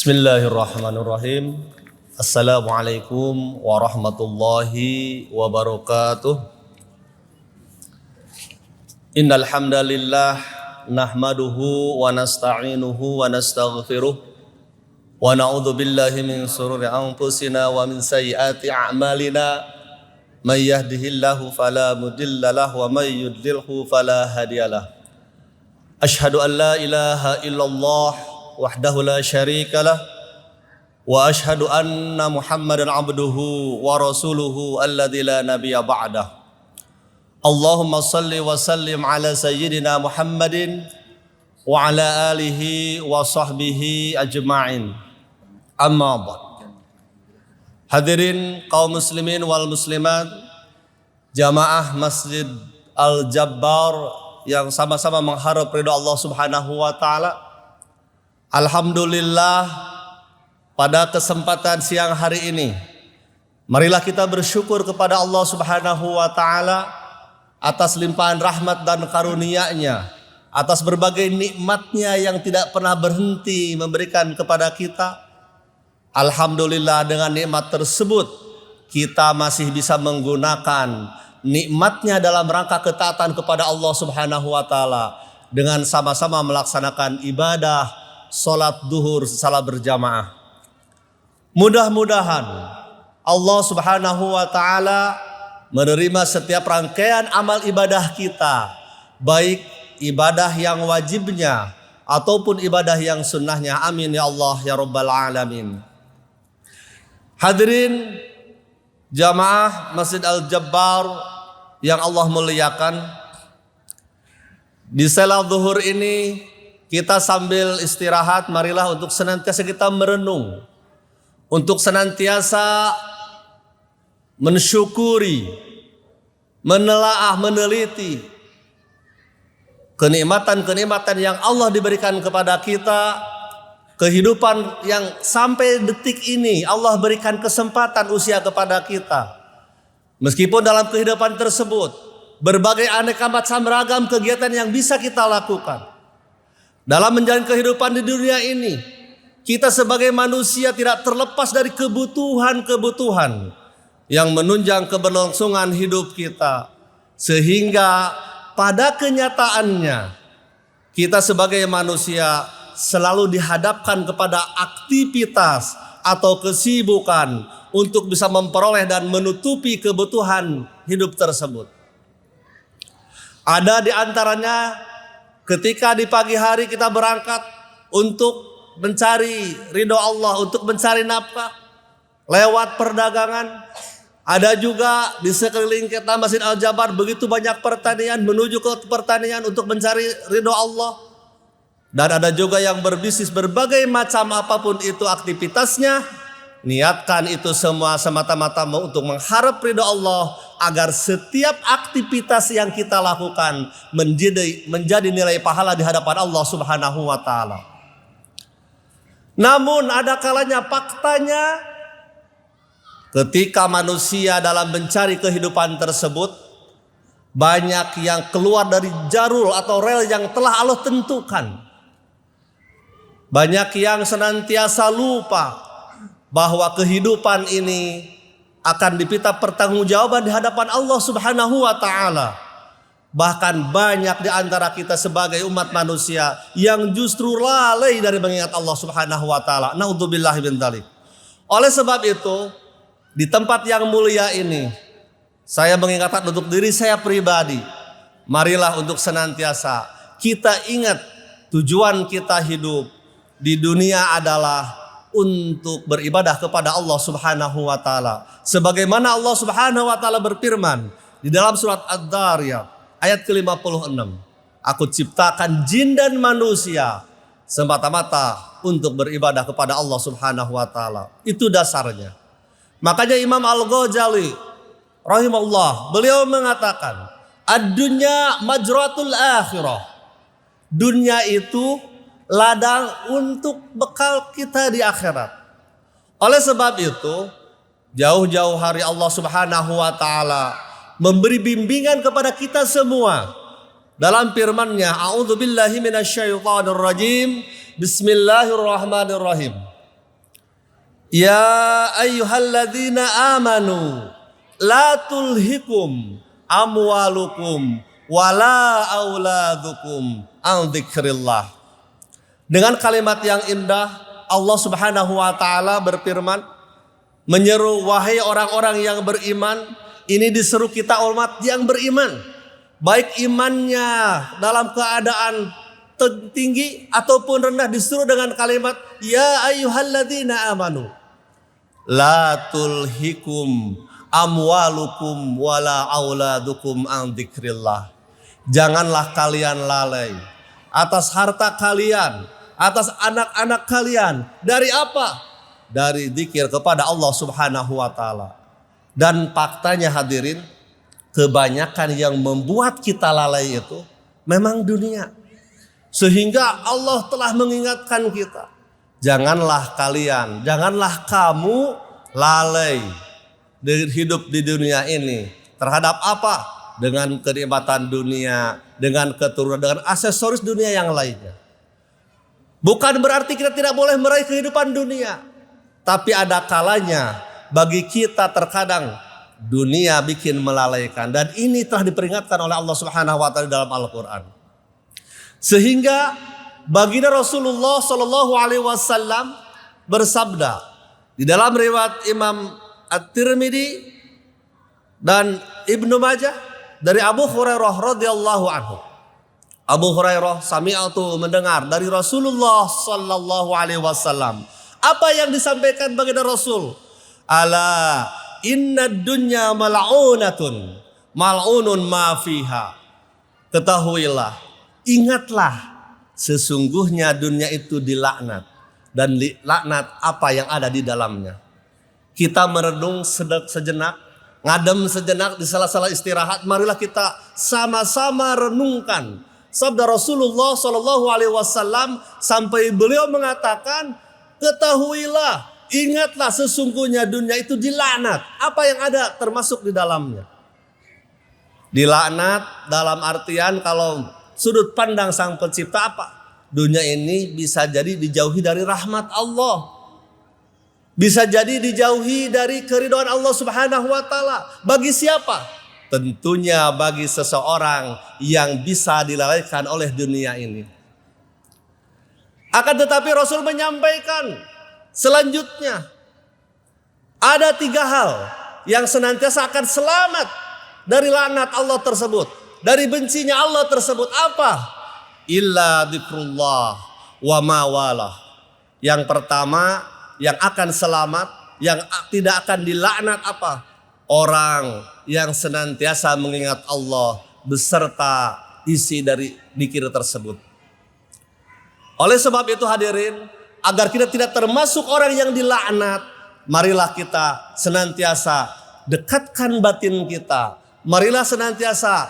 Bismillahirrahmanirrahim. Assalamualaikum warahmatullahi wabarakatuh. Innal hamdalillah nahmaduhu wa nasta'inuhu wa nastaghfiruh wa na'udzu billahi min shururi anfusina wa min sayyiati a'malina. May yahdihillahu fala mudilla lahu wa may yudlilhu fala hadiyalah. Asyhadu an la ilaha illallah wahdahu la syarika lah wa asyhadu anna Muhammadan abduhu wa rasuluhu alladzi la nabiyya ba'dah. Allahumma salli wa sallim ala sayyidina Muhammadin wa ala alihi wa sahbihi ajma'in. Amma ba'd. Hadirin kaum muslimin wal muslimat, jamaah Masjid Al-Jabbar yang sama-sama mengharap ridha Allah Subhanahu wa taala. Alhamdulillah, pada kesempatan siang hari ini marilah kita bersyukur kepada Allah Subhanahu wa taala atas limpahan rahmat dan karunia-Nya, atas berbagai nikmat-Nya yang tidak pernah berhenti memberikan kepada kita. Alhamdulillah, dengan nikmat tersebut kita masih bisa menggunakan nikmat-Nya dalam rangka ketaatan kepada Allah Subhanahu wa taala dengan sama-sama melaksanakan ibadah salat duhur secara berjamaah. Mudah-mudahan Allah Subhanahu wa taala menerima setiap rangkaian amal ibadah kita, baik ibadah yang wajibnya ataupun ibadah yang sunnahnya. Amin ya Allah ya rabbal alamin. Hadirin jamaah Masjid Al-Jabbar yang Allah muliakan, di salat zuhur ini kita sambil istirahat, marilah untuk senantiasa kita merenung, untuk senantiasa mensyukuri, menelaah, meneliti kenikmatan-kenikmatan yang Allah diberikan kepada kita, kehidupan yang sampai detik ini Allah berikan kesempatan usia kepada kita. Meskipun dalam kehidupan tersebut berbagai aneka macam ragam kegiatan yang bisa kita lakukan. Dalam menjalani kehidupan di dunia ini, kita sebagai manusia tidak terlepas dari kebutuhan-kebutuhan yang menunjang keberlangsungan hidup kita. Sehingga pada kenyataannya kita sebagai manusia selalu dihadapkan kepada aktivitas atau kesibukan untuk bisa memperoleh dan menutupi kebutuhan hidup tersebut. Ada di antaranya ketika di pagi hari kita berangkat untuk mencari ridho Allah, untuk mencari nafkah lewat perdagangan. Ada juga di sekeliling kita Masjid Al-Jabbar begitu banyak pertanian, menuju ke pertanian untuk mencari ridho Allah. Dan ada juga yang berbisnis berbagai macam apapun itu aktivitasnya. Niatkan itu semua semata-mata untuk mengharap ridho Allah, agar setiap aktivitas yang kita lakukan menjadi nilai pahala di hadapan Allah Subhanahu wa taala. Namun ada kalanya faktanya ketika manusia dalam mencari kehidupan tersebut, banyak yang keluar dari jalur atau rel yang telah Allah tentukan. Banyak yang senantiasa lupa bahwa kehidupan ini akan diminta pertanggungjawaban di hadapan Allah Subhanahu wa taala. Bahkan banyak di antara kita sebagai umat manusia yang justru lalai dari mengingat Allah Subhanahu wa taala. Naudzubillahi min dzalik. Oleh sebab itu, di tempat yang mulia ini saya mengingatkan untuk diri saya pribadi, marilah untuk senantiasa kita ingat tujuan kita hidup di dunia adalah untuk beribadah kepada Allah Subhanahu wa taala. Sebagaimana Allah Subhanahu wa taala berfirman di dalam surat Ad-Dhariyat ayat ke-56, aku ciptakan jin dan manusia semata-mata untuk beribadah kepada Allah Subhanahu wa taala. Itu dasarnya. Makanya Imam Al-Ghazali rahimahullah, beliau mengatakan, ad-dunya majratul akhirah. Dunia itu ladang untuk bekal kita di akhirat. Oleh sebab itu, jauh-jauh hari Allah Subhanahu wa taala memberi bimbingan kepada kita semua dalam firman-Nya, a'udzubillahi minasyaitonir rajim, bismillahirrahmanirrahim. Ya ayyuhalladzina amanu la tulhikum amwalukum wala auladukum an dzikrillah. Dengan kalimat yang indah Allah Subhanahu wa taala berfirman menyeru, wahai orang-orang yang beriman. Ini diseru kita umat yang beriman, baik imannya dalam keadaan tinggi ataupun rendah, disuruh dengan kalimat ya ayyuhalladzina amanu la tulhikum amwalukum wala auladukum an dzikrillah. Janganlah kalian lalai atas harta kalian, atas anak-anak kalian. Dari apa? Dari zikir kepada Allah Subhanahu wa taala. Dan faktanya hadirin, kebanyakan yang membuat kita lalai itu memang dunia. Sehingga Allah telah mengingatkan kita, janganlah kalian, janganlah kamu lalai hidup di dunia ini. Terhadap apa? Dengan kenikmatan dunia, dengan keturunan, dengan aksesoris dunia yang lainnya. Bukan berarti kita tidak boleh meraih kehidupan dunia. Tapi ada kalanya bagi kita terkadang dunia bikin melalaikan. Dan ini telah diperingatkan oleh Allah Subhanahu wa taala dalam Al-Quran. Sehingga baginda Rasulullah Shallallahu alaihi wasallam bersabda di dalam riwayat Imam At-Tirmidzi dan Ibnu Majah dari Abu Hurairah radhiyallahu anhu. Abu Hurairah sami'atu mendengar dari Rasulullah Shallallahu alaihi wasallam. Apa yang disampaikan baginda Rasul? Ala inna dunya mal'unatun mal'unun ma fiha. Ketahuilah, ingatlah, sesungguhnya dunia itu dilaknat dan laknat apa yang ada di dalamnya. Kita merenung sejenak, ngadem sejenak di salah-salah istirahat. Marilah kita sama-sama renungkan sabda Rasulullah Shallallahu alaihi wasallam sampai beliau mengatakan, ketahuilah, ingatlah, sesungguhnya dunia itu dilaknat. Apa yang ada termasuk di dalamnya? Dilaknat dalam artian kalau sudut pandang sang pencipta apa? Dunia ini bisa jadi dijauhi dari rahmat Allah. Bisa jadi dijauhi dari keridhaan Allah Subhanahu wa taala. Bagi siapa? Tentunya bagi seseorang yang bisa dilalaikan oleh dunia ini. Akan tetapi Rasul menyampaikan selanjutnya, ada 3 hal yang senantiasa akan selamat dari laknat Allah tersebut, dari bencinya Allah tersebut. Apa? Illa dzikrullah wa ma walah. Yang pertama yang akan selamat, yang tidak akan dilaknat apa? Orang yang senantiasa mengingat Allah beserta isi dari zikir tersebut. Oleh sebab itu hadirin, agar kita tidak termasuk orang yang dilaknat, marilah kita senantiasa dekatkan batin kita. Marilah senantiasa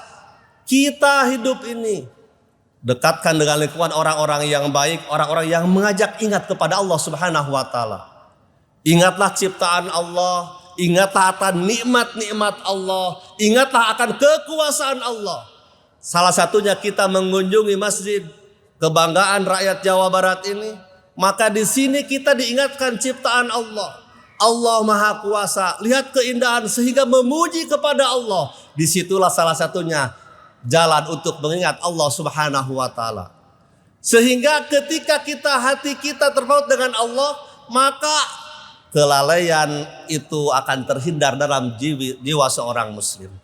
kita hidup ini dekatkan dengan lingkungan orang-orang yang baik, orang-orang yang mengajak ingat kepada Allah Subhanahu wa taala. Ingatlah ciptaan Allah, ingatlah akan nikmat-nikmat Allah, ingatlah akan kekuasaan Allah. Salah satunya kita mengunjungi masjid kebanggaan rakyat Jawa Barat ini, maka di sini kita diingatkan ciptaan Allah. Allah Maha Kuasa. Lihat keindahan sehingga memuji kepada Allah. Disitulah salah satunya jalan untuk mengingat Allah Subhanahu wa taala. Sehingga ketika hati kita terpaut dengan Allah, maka kelalaian itu akan terhindar dalam jiwa seorang muslim.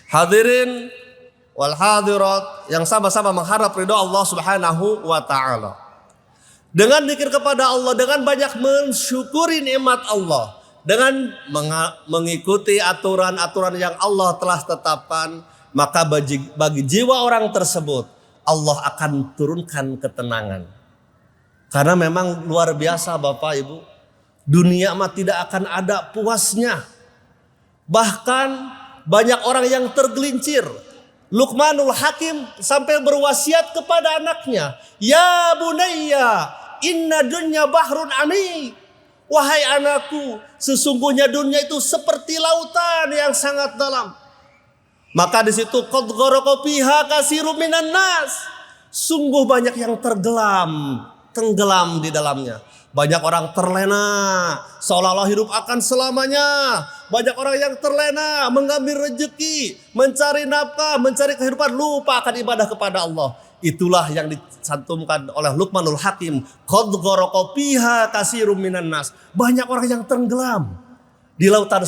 Hadirin wal hadirat yang sama-sama mengharap ridha Allah Subhanahu wa taala. Dengan zikir kepada Allah, dengan banyak mensyukuri nikmat Allah, dengan mengikuti aturan-aturan yang Allah telah tetapkan, maka bagi jiwa orang tersebut Allah akan turunkan ketenangan. Karena memang luar biasa Bapak Ibu, dunia mah tidak akan ada puasnya. Bahkan banyak orang yang tergelincir. Luqmanul Hakim sampai berwasiat kepada anaknya, ya bunayya, inna dunya bahrun ami. Wahai anakku, sesungguhnya dunia itu seperti lautan yang sangat dalam. Maka di situ qad gharaqa fiha katsirun minan nas. Sungguh banyak yang tenggelam di dalamnya. Banyak orang terlena, seolah-olah hidup akan selamanya. Banyak orang yang terlena, mengambil rezeki, mencari nafkah, mencari kehidupan, lupa akan ibadah kepada Allah. Itulah yang dicantumkan oleh Luqmanul Hakim. Qad gharaqa fiha katsirum minan nas. Banyak orang yang tenggelam di lautan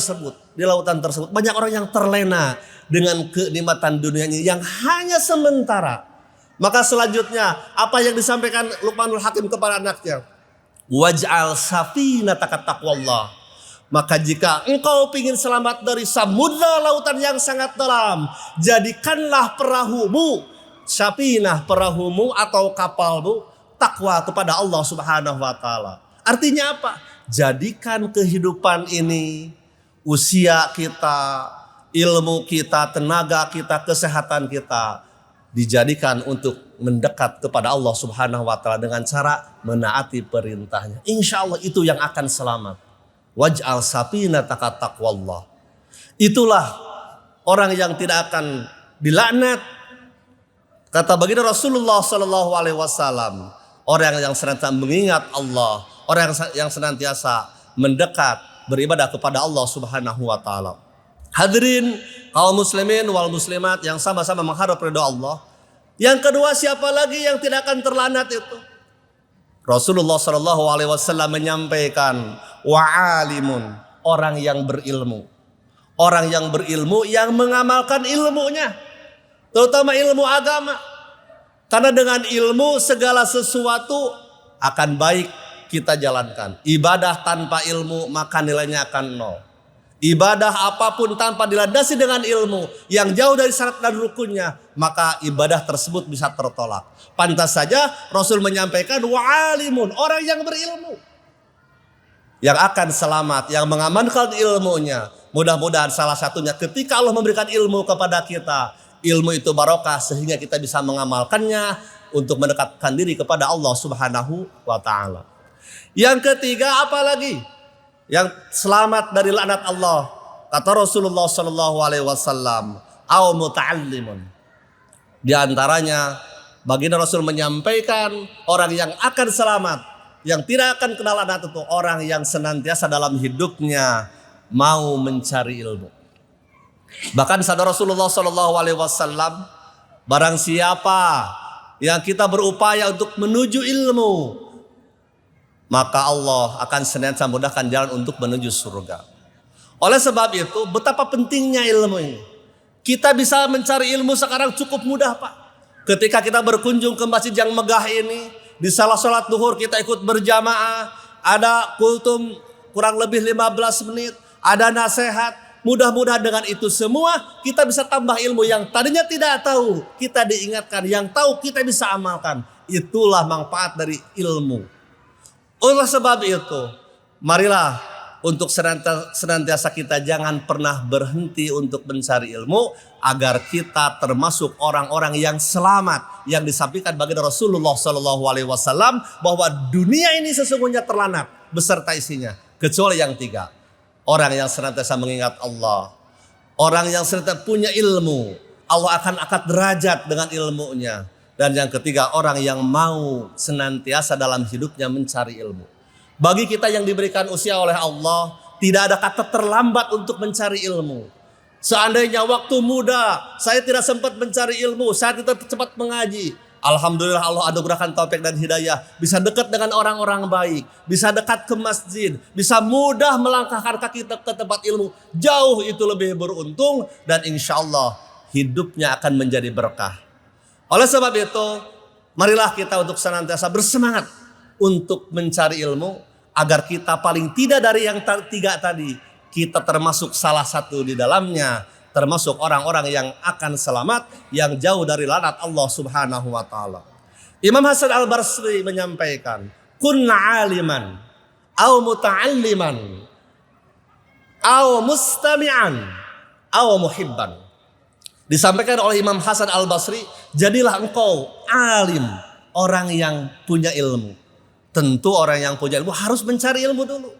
tersebut. Banyak orang yang terlena dengan kenikmatan dunianya yang hanya sementara. Maka selanjutnya apa yang disampaikan Luqmanul Hakim kepada anaknya? Waj'al safinataka taqwallah. Maka jika engkau ingin selamat dari samudra lautan yang sangat dalam, jadikanlah perahumu, safinah perahumu atau kapalmu, takwa kepada Allah Subhanahu wa taala. Artinya apa? Jadikan kehidupan ini, usia kita, ilmu kita, tenaga kita, kesehatan kita dijadikan untuk mendekat kepada Allah Subhanahu wa taala dengan cara menaati perintahnya. Insya Allah itu yang akan selamat. Waj'al safinataka taqwallah. Itulah orang yang tidak akan dilaknat. Kata baginda Rasulullah sallallahu alaihi wasallam, orang yang senantiasa mengingat Allah, orang yang senantiasa mendekat beribadah kepada Allah Subhanahu wa taala. Hadirin kaum muslimin wal muslimat yang sama-sama mengharap ridha Allah. Yang kedua, siapa lagi yang tidak akan terlanat itu? Rasulullah sallallahu alaihi wasallam menyampaikan, wa alimun, orang yang berilmu. Orang yang berilmu yang mengamalkan ilmunya, terutama ilmu agama. Karena dengan ilmu segala sesuatu akan baik kita jalankan. Ibadah tanpa ilmu maka nilainya akan nol. Ibadah apapun tanpa dilandasi dengan ilmu yang jauh dari syarat dan rukunnya, maka ibadah tersebut bisa tertolak. Pantas saja Rasul menyampaikan wa alimun, orang yang berilmu yang akan selamat, yang mengamankan ilmunya. Mudah-mudahan salah satunya ketika Allah memberikan ilmu kepada kita, ilmu itu barokah sehingga kita bisa mengamalkannya untuk mendekatkan diri kepada Allah Subhanahu wa taala. Yang ketiga, apa lagi? Yang selamat dari laknat Allah, kata Rasulullah sallallahu alaihi wasallam, au muta'allimun. Di antaranya baginda Rasul menyampaikan orang yang akan selamat, yang tidak akan kena laknat itu orang yang senantiasa dalam hidupnya mau mencari ilmu. Bahkan sabda Rasulullah sallallahu alaihi wasallam, barang siapa yang kita berupaya untuk menuju ilmu, maka Allah akan senantiasa mudahkan jalan untuk menuju surga. Oleh sebab itu, betapa pentingnya ilmu ini. Kita bisa mencari ilmu sekarang cukup mudah, Pak. Ketika kita berkunjung ke masjid yang megah ini, di salah sholat duhur kita ikut berjamaah, ada kultum kurang lebih 15 menit, ada nasihat. Mudah-mudahan dengan itu semua kita bisa tambah ilmu yang tadinya tidak tahu, kita diingatkan, yang tahu kita bisa amalkan. Itulah manfaat dari ilmu. Oleh sebab itu, marilah untuk senantiasa kita jangan pernah berhenti untuk mencari ilmu agar kita termasuk orang-orang yang selamat yang disampaikan baginda Rasulullah sallallahu alaihi wasallam bahwa dunia ini sesungguhnya terlanat beserta isinya kecuali yang tiga. Orang yang senantiasa mengingat Allah, orang yang senantiasa punya ilmu, Allah akan angkat derajat dengan ilmunya. Dan yang ketiga, orang yang mau senantiasa dalam hidupnya mencari ilmu. Bagi kita yang diberikan usia oleh Allah, tidak ada kata terlambat untuk mencari ilmu. Seandainya waktu muda saya tidak sempat mencari ilmu, saya tidak cepat mengaji, alhamdulillah Allah anugerahkan taufik dan hidayah, bisa dekat dengan orang-orang baik, bisa dekat ke masjid, bisa mudah melangkahkan kaki ke tempat ilmu. Jauh itu lebih beruntung dan insya Allah hidupnya akan menjadi berkah. Oleh sebab itu, marilah kita untuk senantiasa bersemangat untuk mencari ilmu agar kita paling tidak dari yang tiga tadi, kita termasuk salah satu di dalamnya, termasuk orang-orang yang akan selamat, yang jauh dari laknat Allah Subhanahu wa taala. Imam Hasan Al-Basri menyampaikan, kunna aliman au muta'alliman au mustami'an au muhibban. Disampaikan oleh Imam Hasan Al-Basri, jadilah engkau alim, orang yang punya ilmu. Tentu orang yang punya ilmu harus mencari ilmu dulu.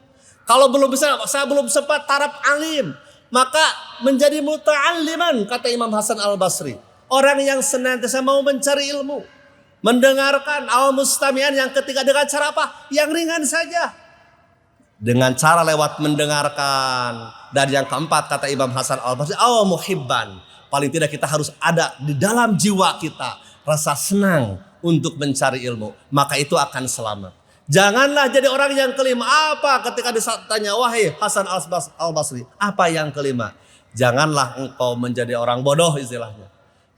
Kalau belum bisa, saya belum sempat taraf alim, maka menjadi muta'alliman, kata Imam Hasan Al-Basri. Orang yang senantiasa mau mencari ilmu. Mendengarkan al-mustami'an yang ketiga dengan cara apa? Yang ringan saja. Dengan cara lewat mendengarkan. Dan yang keempat kata Imam Hasan al-Basri, muhibban. Paling tidak kita harus ada di dalam jiwa kita rasa senang untuk mencari ilmu. Maka itu akan selamat. Janganlah jadi orang yang kelima. Apa ketika ditanya, wahai Hasan al-Basri, apa yang kelima? Janganlah engkau menjadi orang bodoh istilahnya.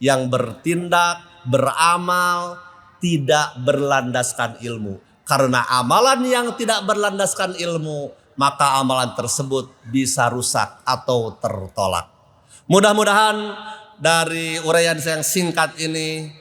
Yang bertindak, beramal, tidak berlandaskan ilmu. Karena amalan yang tidak berlandaskan ilmu, maka amalan tersebut bisa rusak atau tertolak. Mudah-mudahan dari uraian yang singkat ini,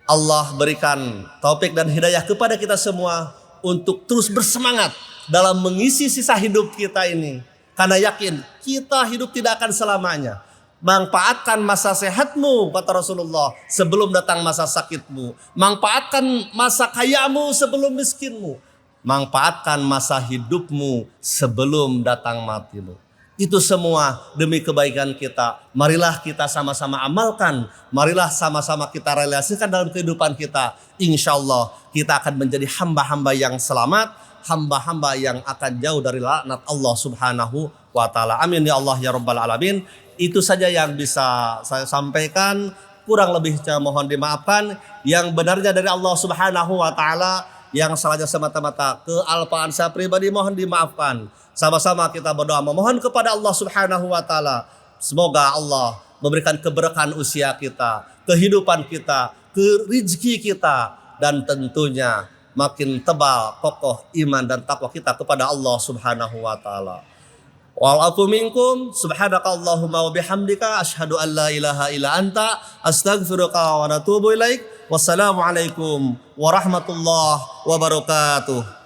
Allah berikan taufik dan hidayah kepada kita semua untuk terus bersemangat dalam mengisi sisa hidup kita ini. Karena yakin kita hidup tidak akan selamanya. Manfaatkan masa sehatmu, kata Rasulullah, sebelum datang masa sakitmu. Manfaatkan masa kayamu sebelum miskinmu. Manfaatkan masa hidupmu sebelum datang matimu. Itu semua demi kebaikan kita. Marilah kita sama-sama amalkan. Marilah sama-sama kita relasikan dalam kehidupan kita. Insya Allah kita akan menjadi hamba-hamba yang selamat. Hamba-hamba yang akan jauh dari laknat Allah subhanahu wa ta'ala. Amin ya Allah ya Rabbal Alamin. Itu saja yang bisa saya sampaikan. Kurang lebihnya mohon dimaafkan. Yang benarnya dari Allah subhanahu wa ta'ala. Yang salahnya semata-mata kealpaan saya pribadi mohon dimaafkan. Sama-sama kita berdoa memohon kepada Allah subhanahu wa ta'ala. Semoga Allah memberikan keberkahan usia kita, kehidupan kita, rezeki kita. Dan tentunya makin tebal kokoh iman dan takwa kita kepada Allah subhanahu wa ta'ala. Wa'alafu minkum subhanakallahumma wa bihamdika asyhadu an la ilaha illa anta astaghfiruka wa natubu ilaik. Wassalamualaikum warahmatullahi wabarakatuh.